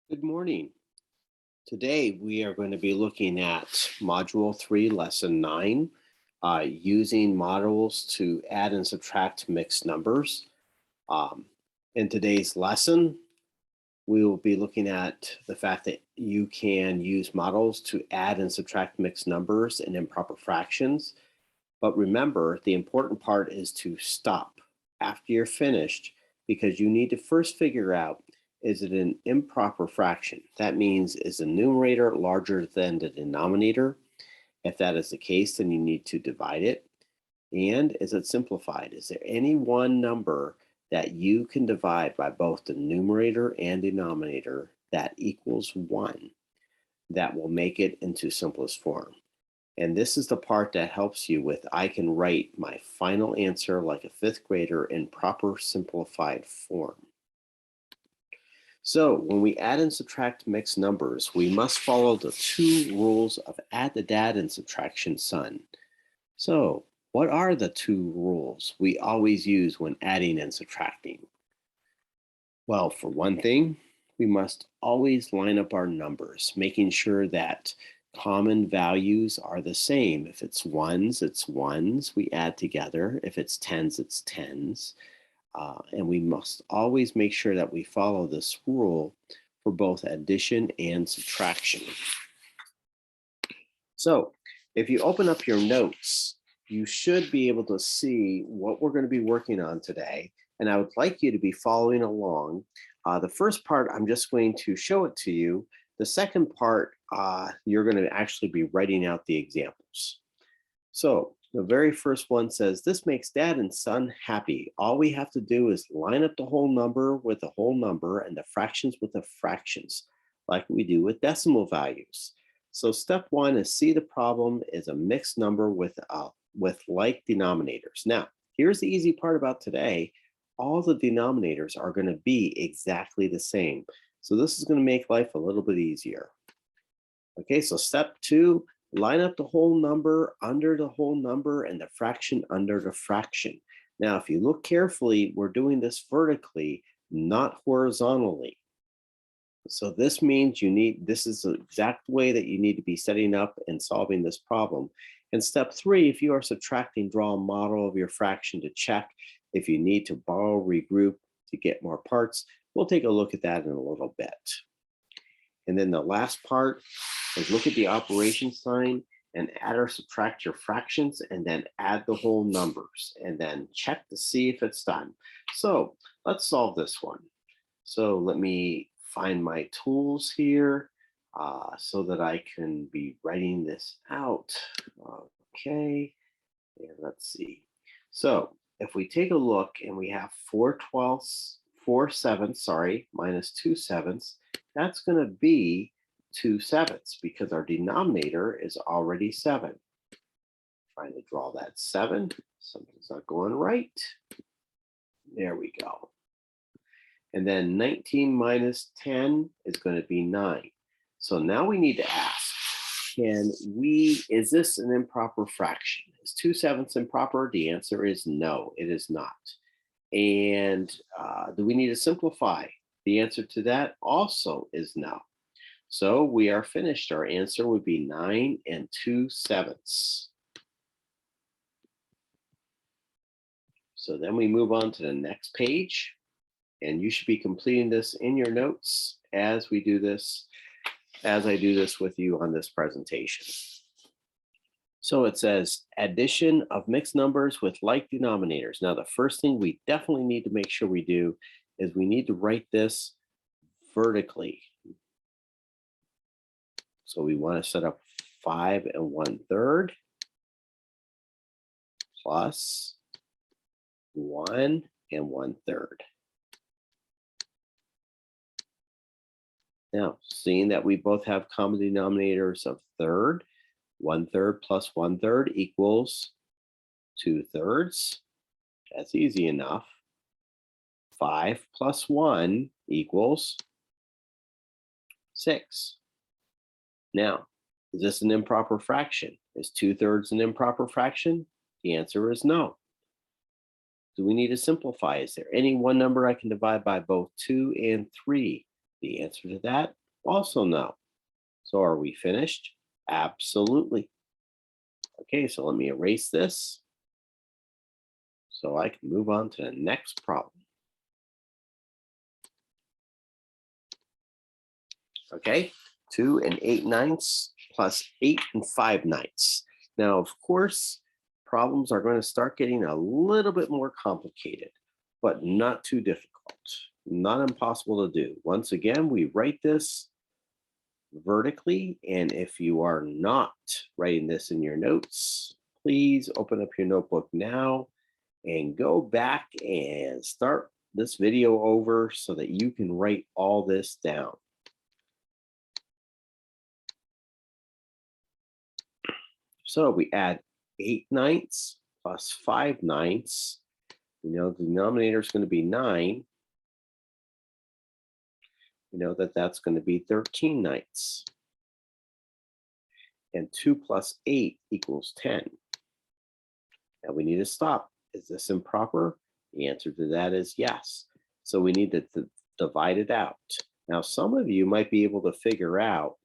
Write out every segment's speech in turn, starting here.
Good morning. Today we are going to be looking at Module 3, Lesson 9, using models to add and subtract mixed numbers. Um, in today's lesson, we will be looking at the fact that you can use models to add and subtract mixed numbers and improper fractions. But remember, the important part is to stop after you're finished because you need to first figure out, is it an improper fraction? That means, is the numerator larger than the denominator? If that is the case, then you need to divide it. And is it simplified? Is there any one number that you can divide by both the numerator and denominator that equals 1 that will make it into simplest form? And this is the part that helps you with I can write my final answer like a fifth grader in proper simplified form. So when we add and subtract mixed numbers, we must follow the two rules of add the dad and subtraction son. So what are the two rules we always use when adding and subtracting? Well, for one thing, we must always line up our numbers, making sure that common values are the same. If it's ones, we add together. If it's tens, it's tens. And we must always make sure that we follow this rule for both addition and subtraction. So if you open up your notes, you should be able to see what we're going to be working on today. And I would like you to be following along. The first part, I'm just going to show it to you. The second part, you're going to actually be writing out the examples. So the very first one says, this makes dad and son happy. All we have to do is line up the whole number with the whole number and the fractions with the fractions, like we do with decimal values. So step one is see the problem is a mixed number with like denominators. Now, here's the easy part about today. All the denominators are going to be exactly the same. So this is going to make life a little bit easier. Okay, so step two, line up the whole number under the whole number and the fraction under the fraction. Now, if you look carefully, we're doing this vertically, not horizontally. So this means this is the exact way that you need to be setting up and solving this problem. And step three, if you are subtracting, draw a model of your fraction to check if you need to borrow, regroup to get more parts. We'll take a look at that in a little bit. And then the last part is look at the operation sign and add or subtract your fractions and then add the whole numbers and then check to see if it's done. So let's solve this one. So let me find my tools here so that I can be writing this out. Okay, and let's see. So if we take a look and we have 4 sevenths, sorry, minus 2 sevenths, that's going to be 2 sevenths because our denominator is already 7. Trying to draw that 7. Something's not going right. There we go. And then 19 minus 10 is going to be 9. So now we need to ask, is this an improper fraction? Is 2 sevenths improper? The answer is no, it is not. And do we need to simplify? The answer to that also is no. So we are finished. Our answer would be 9 and 2 sevenths. So then we move on to the next page. And you should be completing this in your notes as I do this with you on this presentation. So it says addition of mixed numbers with like denominators. Now, the first thing we definitely need to make sure we do is we need to write this vertically. So we want to set up 5 1/3 plus 1 1/3. Now, seeing that we both have common denominators of third, 1/3 plus 1/3 equals 2/3. That's easy enough. 5 plus 1 equals 6. Now, is this an improper fraction? Is 2/3 an improper fraction? The answer is no. Do we need to simplify? Is there any one number I can divide by both 2 and 3? The answer to that, also no. So are we finished? Absolutely. Okay, so let me erase this so I can move on to the next problem. Okay, 2 and 8/9 plus 8 and 5/9. Now, of course, problems are going to start getting a little bit more complicated, but not too difficult, not impossible to do. Once again, we write this vertically, and if you are not writing this in your notes, please open up your notebook now and go back and start this video over so that you can write all this down. So we add 8/9 plus 5/9. We know the denominator is going to be 9. We know that that's going to be 13/9. And 2 plus 8 equals 10. Now we need to stop. Is this improper? The answer to that is yes. So we need to divide it out. Now, some of you might be able to figure out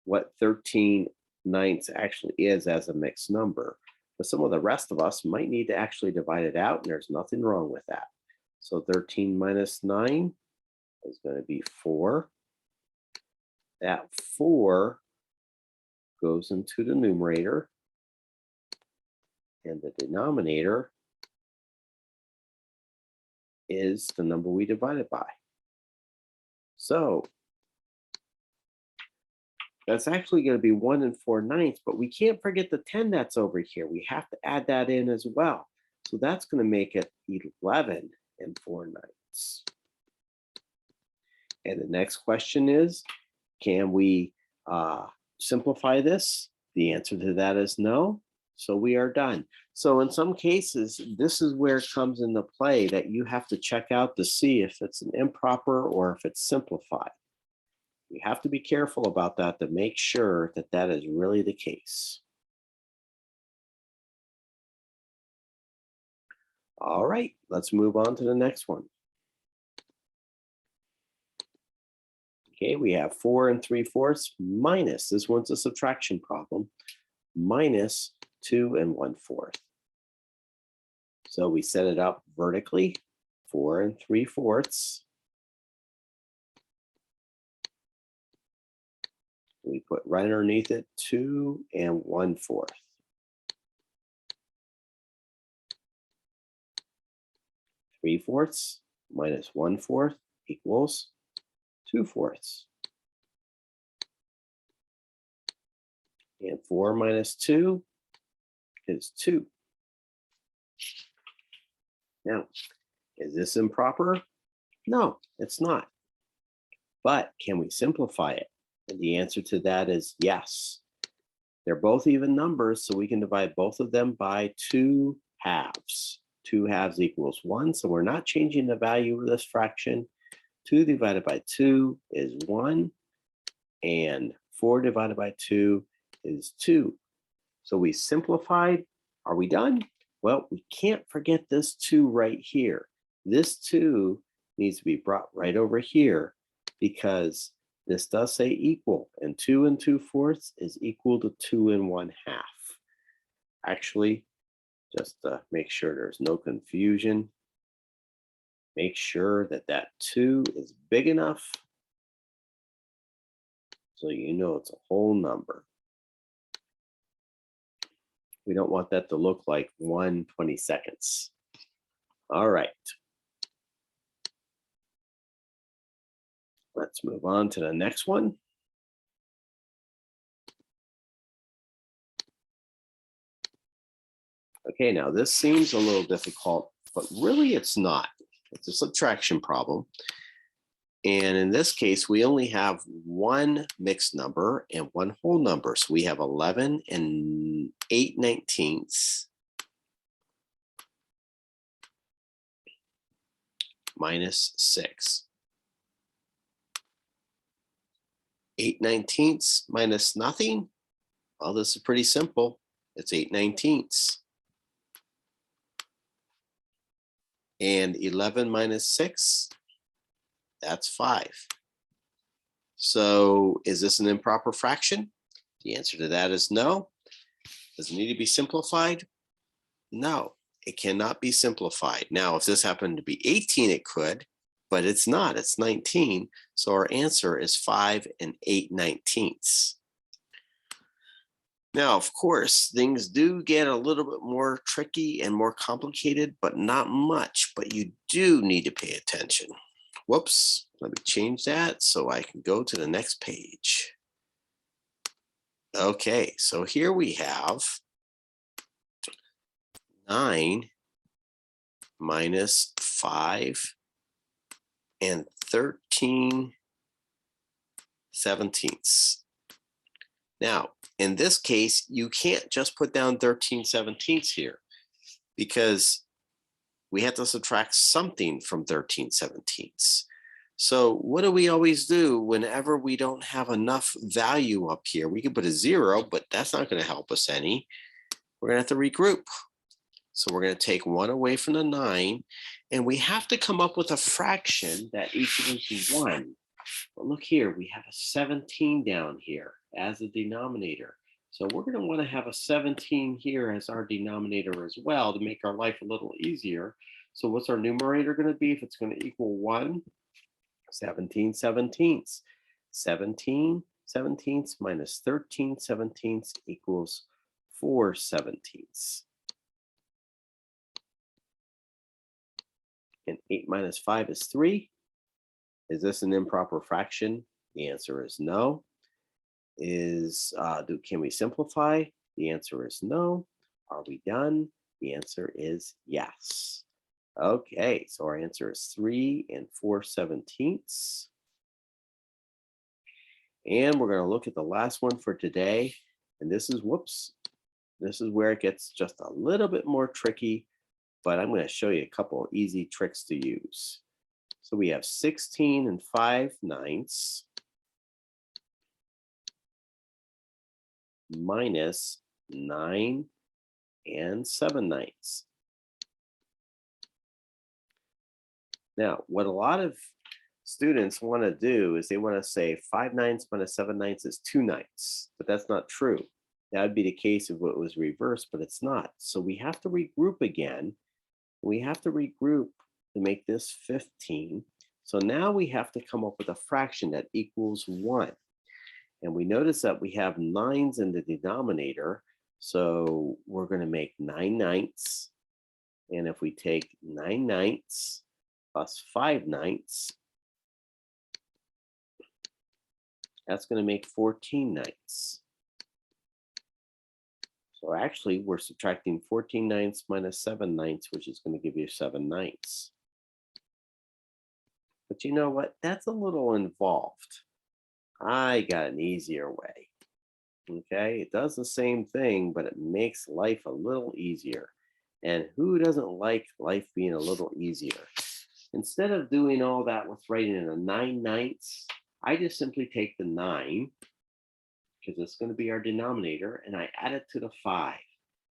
what 13/9 actually is as a mixed number, but some of the rest of us might need to actually divide it out, and there's nothing wrong with that. So 13 minus 9 is going to be 4. That 4 goes into the numerator, and the denominator is the number we divided by. So that's actually going to be 1 and 4/9, but we can't forget the 10 that's over here. We have to add that in as well. So that's going to make it 11 and 4/9. And the next question is, can we simplify this? The answer to that is no. So we are done. So in some cases, this is where it comes into play that you have to check out to see if it's an improper or if it's simplified. You have to be careful about that to make sure that that is really the case. All right, let's move on to the next one. Okay, we have 4 and 3/4 minus, this one's a subtraction problem, minus 2 and 1/4. So we set it up vertically, 4 and 3/4. We put right underneath it 2 and 1/4. 3/4 minus 1/4 equals 2/4. And 4 minus 2 is 2. Now, is this improper? No, it's not. But can we simplify it? And the answer to that is yes. They're both even numbers, so we can divide both of them by 2 halves. 2 halves equals 1, so we're not changing the value of this fraction. 2 divided by 2 is 1, and 4 divided by 2 is 2. So we simplified. Are we done? Well, we can't forget this 2 right here. This 2 needs to be brought right over here because this does say equal, and 2 and 2/4 is equal to 2 and 1/2. Actually, just to make sure there's no confusion, make sure that that 2 is big enough so you know it's a whole number. We don't want that to look like 1/22. All right. Let's move on to the next one. Okay, now this seems a little difficult, but really it's not. It's a subtraction problem. And in this case, we only have one mixed number and one whole number. So we have 11 and 8/19 minus 6. 8/19 minus nothing. Well, this is pretty simple. It's 8/19. And 11 minus 6, that's 5. So is this an improper fraction? The answer to that is no. Does it need to be simplified? No, it cannot be simplified. Now, if this happened to be 18, it could, but it's not, it's 19. So our answer is 5 8/19. Now, of course, things do get a little bit more tricky and more complicated, but not much, but you do need to pay attention. Whoops, let me change that so I can go to the next page. Okay, so here we have 9 minus 5 and 13/17. Now, in this case, you can't just put down 13/17 here because we have to subtract something from 13/17. So what do we always do whenever we don't have enough value up here? We can put a 0, but that's not going to help us any. We're going to have to regroup. So we're going to take 1 away from the 9, and we have to come up with a fraction that equals 1. But look here, we have a 17 down here as a denominator. So we're going to want to have a 17 here as our denominator as well to make our life a little easier. So what's our numerator going to be if it's going to equal 1? 17/17. 17/17 minus 13/17 equals 4/17. And 8 minus 5 is 3. Is this an improper fraction? The answer is no. Can we simplify? The answer is no. Are we done? The answer is yes. Okay, so our answer is 3 4/17. And we're going to look at the last one for today. And this is, whoops, this is where it gets just a little bit more tricky, but I'm going to show you a couple of easy tricks to use. So we have 16 5/9 minus 9 7/9. Now, what a lot of students want to do is they want to say 5/9 minus 7/9 is 2/9, but that's not true. That would be the case if it was reversed, but it's not. So we have to regroup again. We have to regroup to make this 15. So now we have to come up with a fraction that equals 1. And we notice that we have 9s in the denominator. So we're going to make 9/9. And if we take 9/9 plus 5/9, that's going to make 14/9. So actually, we're subtracting 14/9 minus 7/9, which is going to give you 7/9. But you know what? That's a little involved. I got an easier way. Okay, it does the same thing, but it makes life a little easier. And who doesn't like life being a little easier? Instead of doing all that with writing in a 9/9, I just simply take the 9, because it's going to be our denominator, and I add it to the 5.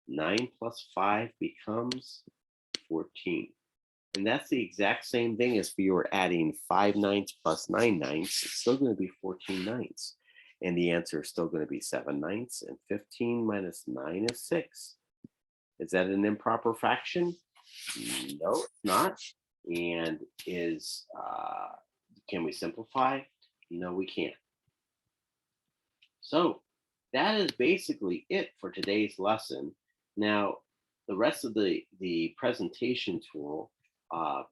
9 plus 5 becomes 14. And that's the exact same thing as if you were adding 5/9 plus 9/9. It's still going to be 14/9. And the answer is still going to be 7/9. And 15 minus 9 is 6. Is that an improper fraction? No, it's not. And can we simplify? No, we can't. So that is basically it for today's lesson. Now, the rest of the presentation tool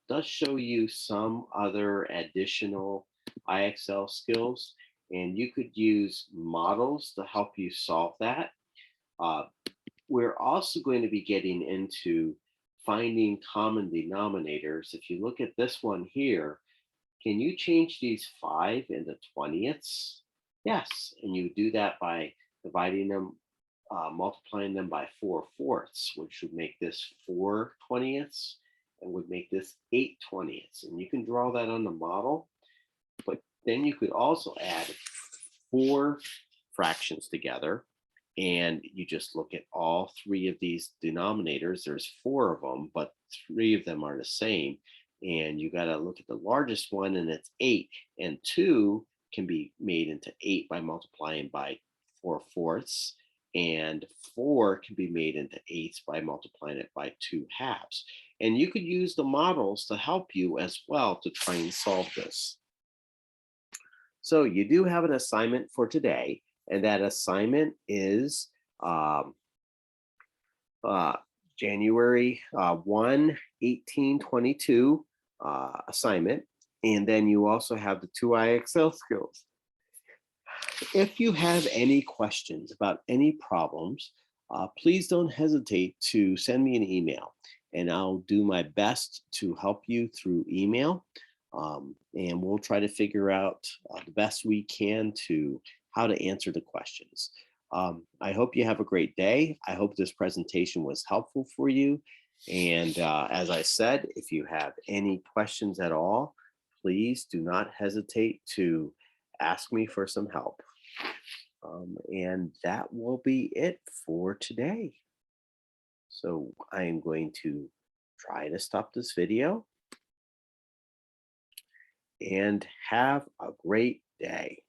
does show you some other additional IXL skills, and you could use models to help you solve that. We're also going to be getting into finding common denominators. If you look at this one here, can you change these 5 into 20ths? Yes, and you do that by dividing them, multiplying them by 4/4, which would make this 4/20ths and would make this 8/20ths. And you can draw that on the model, but then you could also add 4 fractions together, and you just look at all 3 of these denominators. There's 4 of them, but 3 of them are the same. And you got to look at the largest one, and it's 8. And 2 can be made into 8 by multiplying by 4/4, and 4 can be made into 8 by multiplying it by 2/2. And you could use the models to help you as well to try and solve this. So you do have an assignment for today, and that assignment is um, uh, January 1, 1822 assignment. And then you also have the 2 IXL skills. If you have any questions about any problems, please don't hesitate to send me an email, and I'll do my best to help you through email. And we'll try to figure out the best we can to how to answer the questions. I hope you have a great day. I hope this presentation was helpful for you. And as I said, if you have any questions at all, please do not hesitate to ask me for some help. And that will be it for today. So I am going to try to stop this video and have a great day.